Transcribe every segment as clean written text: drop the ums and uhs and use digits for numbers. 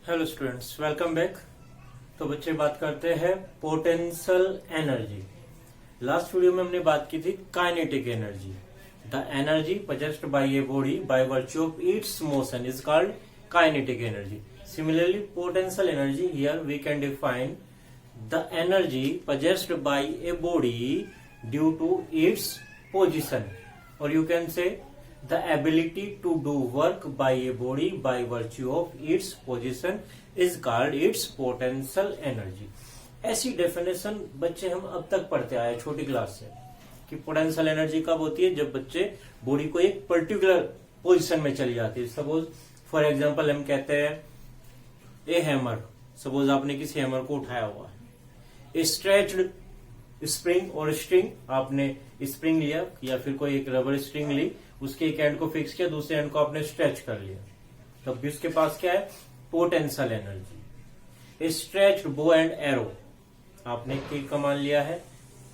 Hello students, welcome back. तो बच्चे बात करते हैं पोटेंशियल एनर्जी। लास्ट वीडियो में हमने बात की थी kinetic energy. The energy possessed by a body by virtue of its motion is called kinetic energy. Similarly potential energy, here we can define the energy possessed by a body due to its position, और you can say the ability to do work by a body by virtue of its position is called its potential energy। ऐसी definition बच्चे हम अब तक पढ़ते आए छोटी class से कि पोटेंशियल एनर्जी कब होती है, जब बच्चे बॉडी को एक पर्टिकुलर पोजीशन में चली जाती है। सपोज फॉर एग्जांपल हम कहते हैं ए हैमर, सपोज आपने किसी हैमर को उठाया हुआ है, स्ट्रेच्ड स्प्रिंग और स्ट्रिंग, आपने स्प्रिंग लिया या फिर कोई एक रबर स्ट्रिंग ली, उसके एक एंड को फिक्स किया, दूसरे एंड को आपने स्ट्रेच कर लिया, तब भी उसके पास क्या है, potential energy. Stretched bow and arrow, आपने तीर कमान लिया है,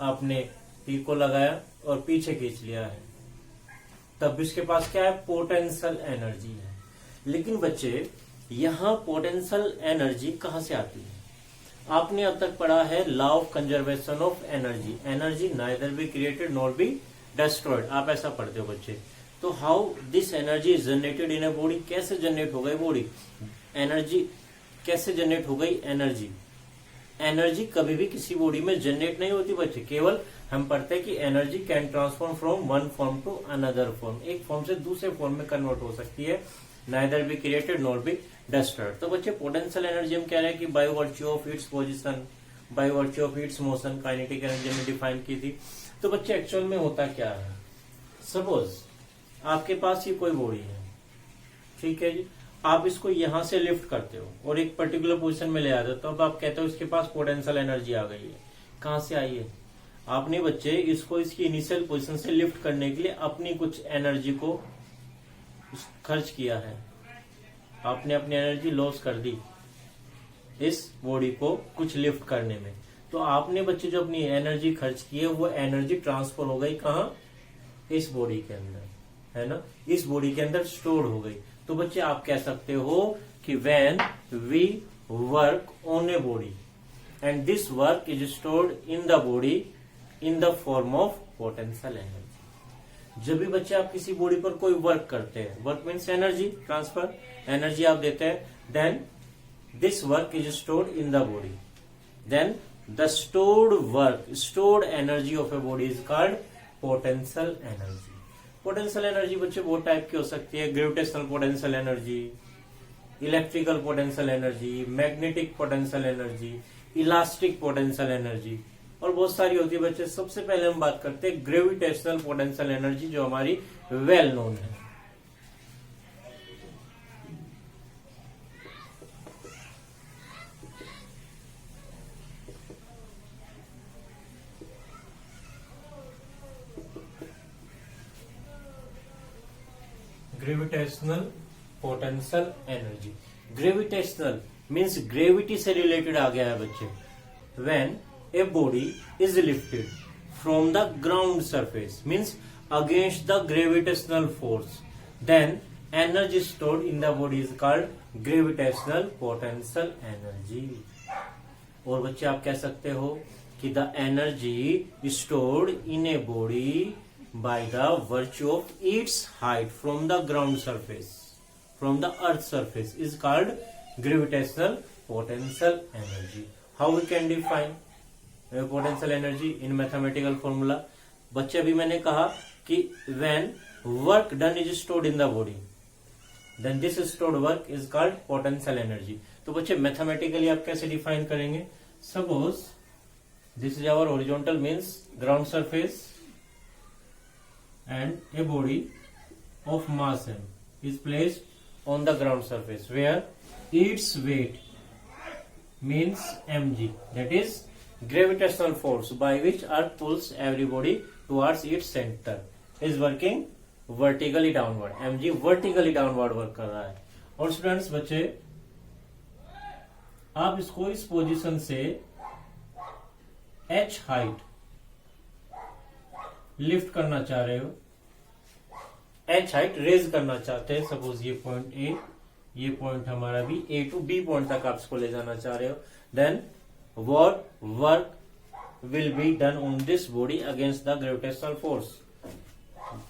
आपने तीर को लगाया और पीछे खींच लिया है, तब भी उसके पास क्या है, पोटेंशियल एनर्जी है। लेकिन बच्चे यहां पोटेंशियल एनर्जी कहां से आती है? आपने अब तक पढ़ा है law of conservation of energy, energy neither be created not be destroyed, आप ऐसा पढ़ते हो बच्चे। तो how this energy is generated in a body, कैसे जनरेट हो गई बॉडी, एनर्जी कैसे जनरेट हो गई, एनर्जी कभी भी किसी बॉडी में जनरेट नहीं होती बच्चे, केवल हम पढ़ते हैं कि energy can transform from one form to another form, एक फॉर्म से दूसरे फॉर्म में कन्वर्ट हो सकती है, neither be created not be destroyed. तो बच्चे पोटेंशियल एनर्जी हम कह रहे हैं कि by virtue of its position, by virtue of its motion, kinetic energy में डिफाइन की थी। तो बच्चे एक्चुअल में होता क्या है, सपोज आपके पास ये कोई बॉडी है, ठीक है जी, आप इसको यहां से लिफ्ट करते हो और एक पर्टिकुलर पोजीशन में ले आते हो, तो अब आप कहते हो इसके पास पोटेंशियल एनर्जी आ गई है। कहां से आई है? आपने बच्चे इसको इसकी इनिशियल पोजीशन से लिफ्ट करने के लिए अपनी कुछ एनर्जी को खर्च किया है, आपने अपनी एनर्जी लॉस कर दी इस बॉडी को कुछ लिफ्ट करने में। तो आपने बच्चे जो अपनी एनर्जी खर्च की है वो एनर्जी ट्रांसफर हो गई कहाँ, इस बॉडी के अंदर, है ना, इस बॉडी के अंदर स्टोर हो गई। तो बच्चे आप कह सकते हो कि when we work on a body and this work is stored in the body in the form of potential energy. जब भी बच्चे आप किसी बॉडी पर कोई वर्क करते हैं, work means energy transfer, energy आप देते हैं, then this work is stored in the body, then the stored energy of a body is called potential energy। Potential energy बच्चे बहुत टाइप की हो सकती है, gravitational potential energy, electrical potential energy, magnetic potential energy, elastic potential energy, और बहुत सारी होती है बच्चे। सबसे पहले हम बात करते हैं ग्रेविटेशनल पोटेंशियल एनर्जी, जो हमारी वेल नोन है। Gravitational potential energy, gravitational means gravity से रिलेटेड आ गया है बच्चे। When a body is lifted from the ground surface means against the gravitational force, then energy stored in the body is called gravitational potential energy. और बच्चे आप कह सकते हो कि the energy stored in a body by the virtue of its height from the ground surface, from the earth surface is called gravitational potential energy। How we can define potential energy in mathematical formula? बच्चे अभी मैंने कहा कि when work done is stored in the body, then this stored work is called potential energy। तो बच्चे mathematically आप कैसे define करेंगे? Suppose this is our horizontal means ground surface and a body of mass m is placed on the ground surface where its weight means mg, that is gravitational force by which earth pulls everybody towards its center is working vertically downward, mg vertically downward work कर रहा है। और students बच्चे आप इसको इस position से h height lift करना चाह रहे हो, h हाइट रेज करना चाहते हैं, सपोज ये पॉइंट ए, ये पॉइंट हमारा भी ए टू बी पॉइंट तक आप इसको ले जाना चाह रहे हो, then what work will be done on this body against the gravitational force.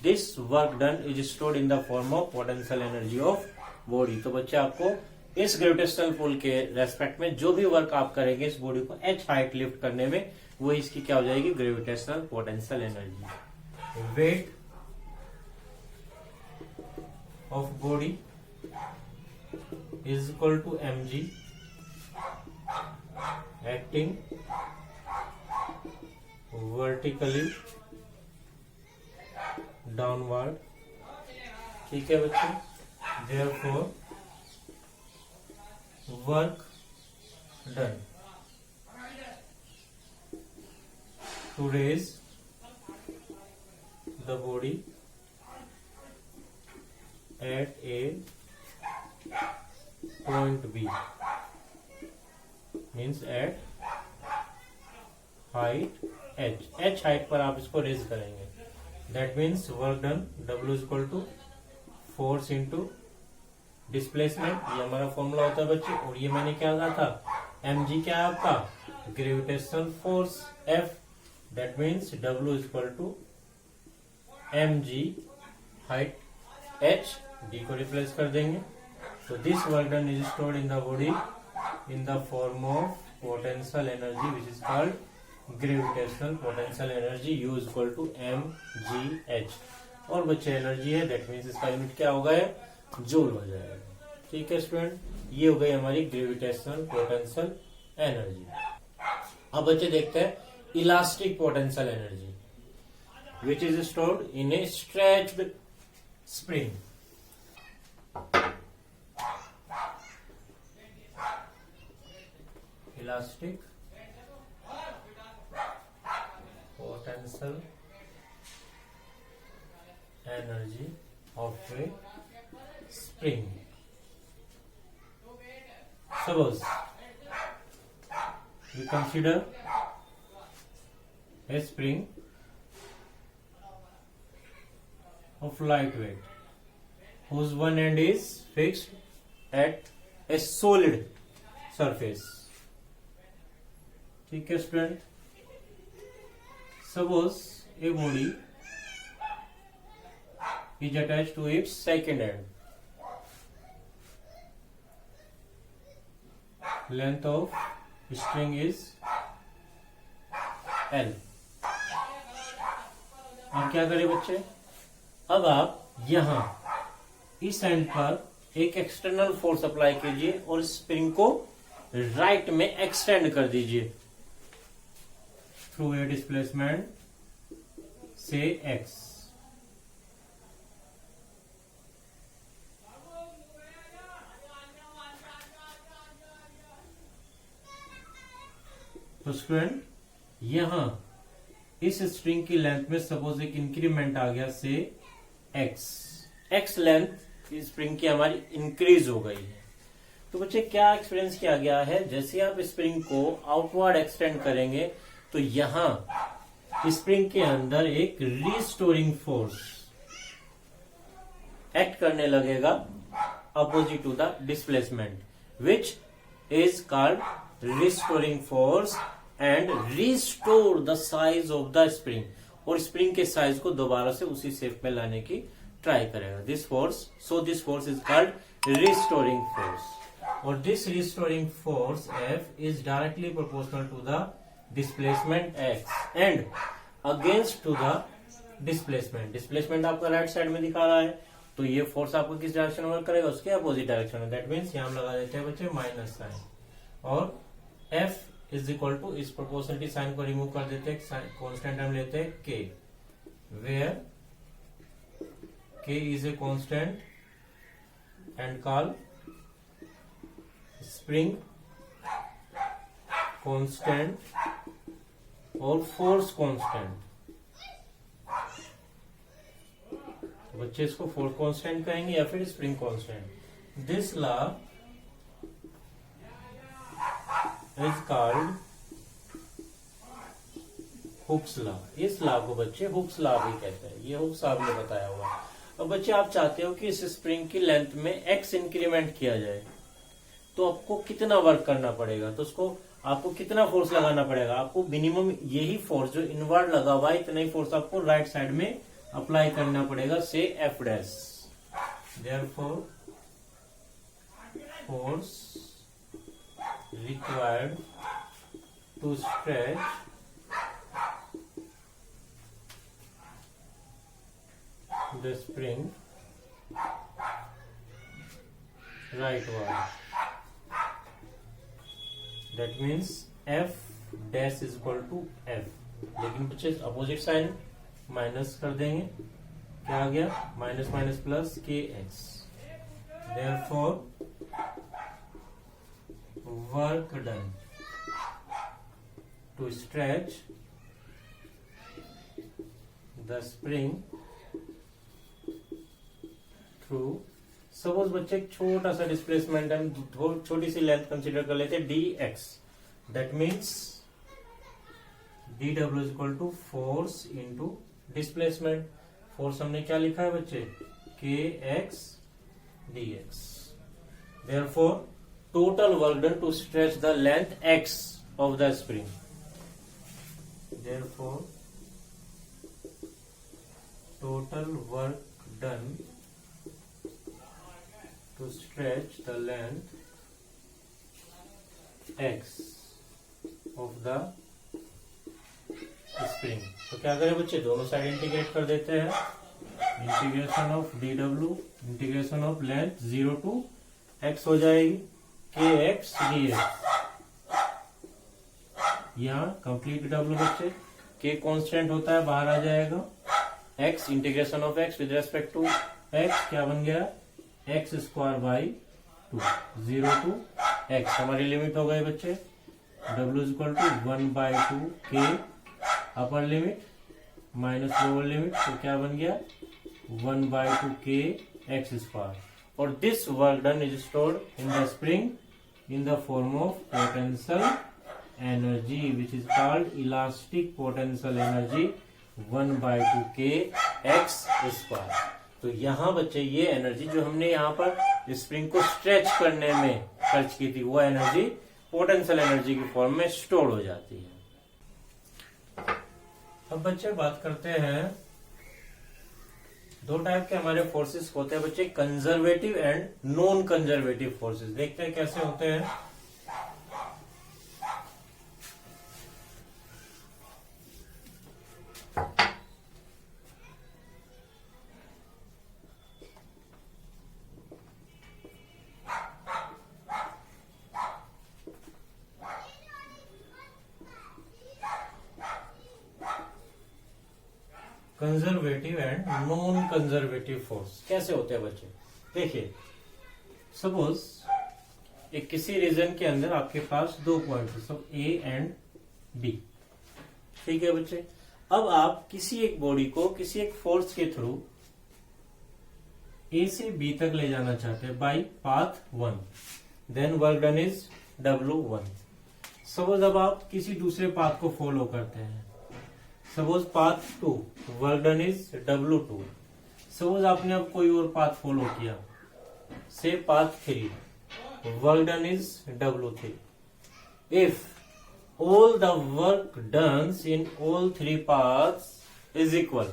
This work done is stored in the form of potential energy of body. तो बच्चे आपको इस ग्रेविटेशनल पुल के रेस्पेक्ट में जो भी वर्क आप करेंगे इस बॉडी को h हाइट लिफ्ट करने में, वो इसकी क्या हो जाएगी, gravitational potential energy. Weight of body is equal to mg acting vertically downward. ठीक है बच्चे, therefore work done to raise the body at a point B means at height h height पर आप इसको रेज करेंगे। That means work done W is equal to force into displacement, ये हमारा formula होता है बच्चे। और ये मैंने क्या कहा था, mg क्या है आपका, gravitational force F, that means W is equal to mg height h, d को रिप्लेस कर देंगे। तो this work done is stored in the body in the form of potential energy which is called gravitational potential energy, U is equal to mgh। और बच्चे energy है, that means इसका unit क्या होगा, जूल हो जाएगा। ठीक है स्टूडेंट, ये हो गई हमारी ग्रेविटेशनल पोटेंशियल एनर्जी। अब बच्चे देखते हैं elastic potential energy which is stored in A stretched spring. Elastic potential energy of a spring. Suppose we consider a spring of light weight whose one end is fixed at a solid surface. ठीक है student, suppose a body is attached to its second end. Length of string is L. अब क्या करें बच्चे, अब आप यहां इस एंड पर एक एक्सटर्नल फोर्स अप्लाई कीजिए और स्प्रिंग को राइट में एक्सटेंड कर दीजिए थ्रू ए डिस्प्लेसमेंट से x। तो स्टूडेंट यहां इस स्ट्रिंग की लेंथ में सपोज एक इंक्रीमेंट आ गया से x लेंथ इस स्प्रिंग की हमारी इंक्रीज हो गई है। तो बच्चे क्या एक्सपीरियंस किया गया है, जैसे आप स्प्रिंग को आउटवर्ड एक्सटेंड करेंगे तो यहां स्प्रिंग के अंदर एक रिस्टोरिंग फोर्स एक्ट करने लगेगा opposite to the displacement which is called restoring force and restore the size of the spring, और स्प्रिंग के साइज को दोबारा से उसी शेप में लाने की ट्राई करेगा। This force is called restoring force, और this restoring force F is directly proportional to the displacement x and against to the displacement आपका राइट साइड में दिखा रहा है, तो ये फोर्स आपको किस डायरेक्शन में वर्क करेगा, उसके अपोजिट डायरेक्शन में। दैट मीन्स यहां हम लगा देते हैं बच्चे माइनस साइन, और F इज इक्वल टू इस प्रोपोर्शनलिटी साइन को रिमूव कर देते हैं, कॉन्स्टेंट हम लेते हैं K, where K is a constant and call spring constant और फोर्स कांस्टेंट। बच्चे इसको फोर्स कांस्टेंट कहेंगे या फिर spring constant. This law is called Hooke's law. इस लॉ को बच्चे हुक्स लॉ भी कहते हैं, ये हुक्स लॉ ने बताया हुआ। अब बच्चे आप चाहते हो कि इस स्प्रिंग की लेंथ में x इंक्रीमेंट किया जाए, तो आपको कितना वर्क करना पड़ेगा, तो उसको आपको कितना फोर्स लगाना पड़ेगा, आपको मिनिमम यही फोर्स जो इनवर्ड लगा हुआ है इतना ही फोर्स आपको राइट साइड में अप्लाई करना पड़ेगा, से F dash. Therefore force required to stretch the spring rightward, that means F dash is equal to F। लेकिन बच्चे अपोजिट साइन माइनस कर देंगे, क्या आ गया, minus minus plus k x. Therefore work done to stretch the spring through, suppose बच्चे एक छोटा सा डिस्प्लेसमेंट हम छोटी सी लेंथ कंसीडर कर लेते हैं dx, that means dw is equal to force into displacement. Force हमने क्या लिखा है बच्चे, kx dx। Therefore total work done to stretch the length x of the spring, therefore total work done to stretch the length x of the spring। तो क्या करें बच्चे, दोनों साइड इंटीग्रेट कर देते हैं, integration of dw integration of length 0 to x हो जाएगी, kx dx। यहाँ कंप्लीट w बच्चे, k कांस्टेंट होता है बाहर आ जाएगा, x integration of x with respect to x क्या बन गया, x squared by 2, 0 to x हमारी लिमिट हो गई बच्चे, w is equal to 1/2 k upper limit minus lower limit, तो क्या बन गया 1/2 k एक्स स्क्वायर। और this work done is stored in the spring in the form of potential energy which is called elastic potential energy 1/2 k x square. तो यहाँ बच्चे ये energy जो हमने यहाँ पर स्प्रिंग को स्ट्रेच करने में खर्च की थी, वो एनर्जी पोटेंशियल एनर्जी की फॉर्म में स्टोर हो जाती है। अब बच्चे बात करते हैं, दो टाइप के हमारे फोर्सेस होते हैं बच्चे, conservative and non conservative forces. देखते हैं कैसे होते हैं। Conservative and non conservative force कैसे होते हैं बच्चे, देखिए सपोज एक किसी रीजन के अंदर आपके पास दो पॉइंट है, सब ए एंड बी, ठीक है बच्चे। अब आप किसी एक बॉडी को किसी एक फोर्स के थ्रू ए से बी तक ले जाना चाहते हैं by path 1, then work done is W1। Suppose अब आप किसी दूसरे पाथ को फॉलो करते हैं, suppose path 2, work done is W2। Suppose आपने अब कोई और पाथ फॉलो किया, say path 3, work done is W3। If all the work done in all three paths is equal,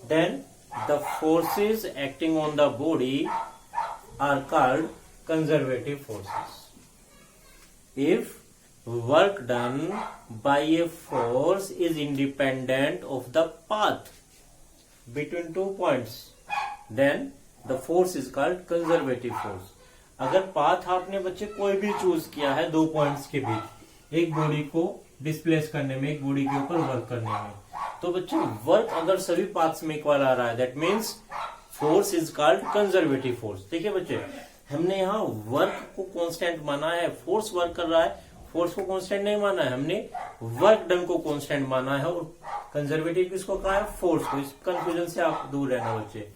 then the forces acting on the body are called conservative forces. If work done by a force is independent of the path between 2 points, then the force is called conservative force. अगर path आपने बच्चे कोई भी choose किया है 2 points के बीच, एक body को डिस्प्लेस करने में, एक बॉडी के ऊपर वर्क करने में, तो बच्चे वर्क अगर सभी पाथ्स में इक्वल आ रहा है, that means force is called conservative force. देखिए बच्चे, हमने यहाँ वर्क को कांस्टेंट माना है, फोर्स वर्क कर रहा है, फोर्स को कांस्टेंट नहीं माना है, हमने वर्क डन को कांस्टेंट माना है। और कंजर्वेटिव किसको कहा है, फोर्स को। इस कंफ्यूजन से आप दूर रहना बच्चे।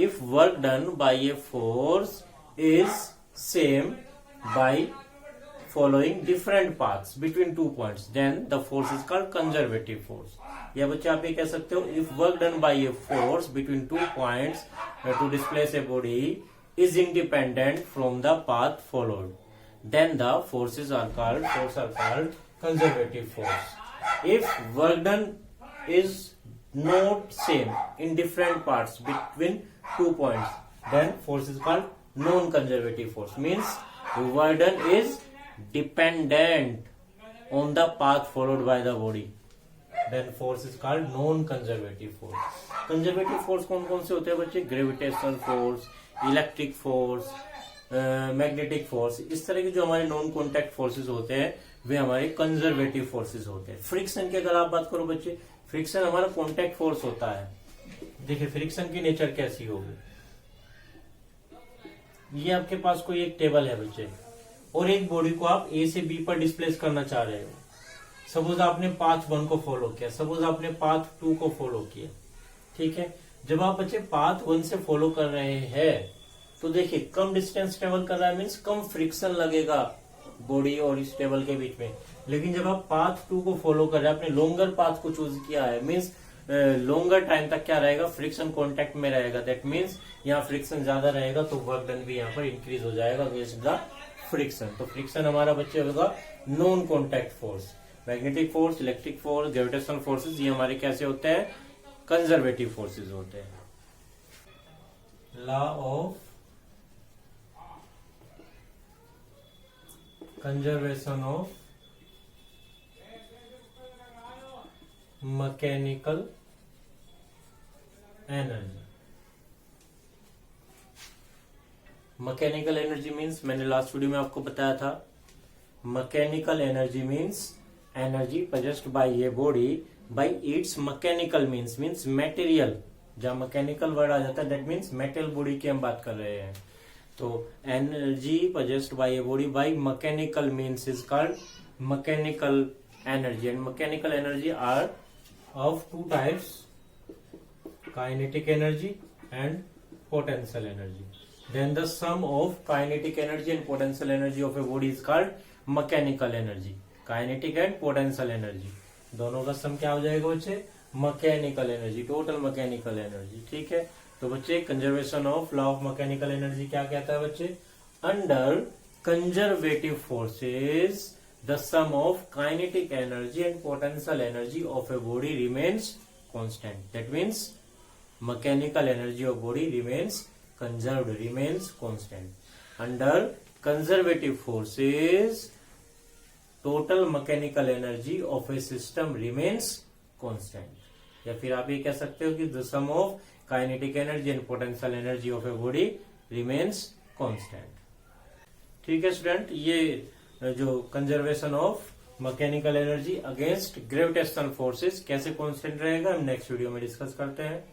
If work done by a force is same by following different paths between 2 points, then the force is called conservative force. या बच्चे आप ये कह सकते हो, if work done by a force between 2 points to displace a body is independent from the path followed, then the forces are called conservative force. If work done is not same in different parts between 2 points, then force is called non-conservative force. Means work done is dependent on the path followed by the body, then force is called non-conservative force. Conservative force कौन कौन से होते हैं बच्चे? Gravitational force, electric force, magnetic force, इस तरह के जो हमारे नॉन कॉन्टैक्ट फोर्सेस होते हैं वे हमारे कंजर्वेटिव फोर्सेस होते हैं. फ्रिक्शन की अगर आप बात करो बच्चे, फ्रिक्शन हमारा कॉन्टैक्ट फोर्स होता है. देखिए फ्रिक्शन की नेचर कैसी होगी. ये आपके पास कोई एक टेबल है बच्चे, और एक बॉडी को आप ए से बी पर डिस्प्लेस करना चाह रहे हो. सपोज आपने पाथ 1 को फॉलो किया, सपोज आपने पाथ 2 को फॉलो किया. ठीक है, जब आप बच्चे पाथ 1 से फॉलो कर रहे हैं तो देखिए कम डिस्टेंस ट्रेवल कर रहा है, मीन्स कम फ्रिक्शन लगेगा बॉडी और इस टेबल के बीच में. लेकिन जब आप पाथ 2 को फॉलो कर रहे हैं, आपने लॉन्गर पाथ को चूज किया है, मीन्स लॉन्गर टाइम तक क्या रहेगा, फ्रिक्शन कांटेक्ट में रहेगा. दैट मीन्स यहाँ फ्रिक्शन ज्यादा रहेगा तो वर्क डन भी यहाँ पर इंक्रीज हो जाएगा अगेंस्ट द फ्रिक्शन. तो फ्रिक्शन हमारा बच्चे होगा non contact force. Magnetic force, electric force, gravitational forces ये हमारे कैसे होते हैं? कंजर्वेटिव फोर्सेस होते हैं. Law of conservation of mechanical energy. Mechanical energy means, मैंने लास्ट वीडियो में आपको बताया था, mechanical energy means energy possessed by a body by its mechanical means material. जहाँ मैकेनिकल वर्ड आ जाता है दैट मीन्स मेटल बॉडी की हम बात कर रहे हैं. तो energy possessed by a body by mechanical means is called mechanical energy. And mechanical energy are of 2 types, kinetic energy and potential energy. Then the sum of kinetic energy and potential energy of a body is called mechanical energy. Kinetic and potential energy दोनों का sum क्या हो जाएगा बच्चे? Mechanical energy, total mechanical energy. ठीक है, तो बच्चे conservation of law of mechanical energy क्या कहता है बच्चे? Under conservative forces the sum of kinetic energy and potential energy of a body remains constant. That means mechanical energy of body remains conserved, remains constant. Under conservative forces total mechanical energy of a system remains constant. या फिर आप ये कह सकते हो कि the sum of kinetic energy and potential energy of a body remains constant. ठीक है स्टूडेंट, ये जो conservation of mechanical energy against gravitational forces कैसे कांस्टेंट रहेगा हम नेक्स्ट वीडियो में डिस्कस करते हैं.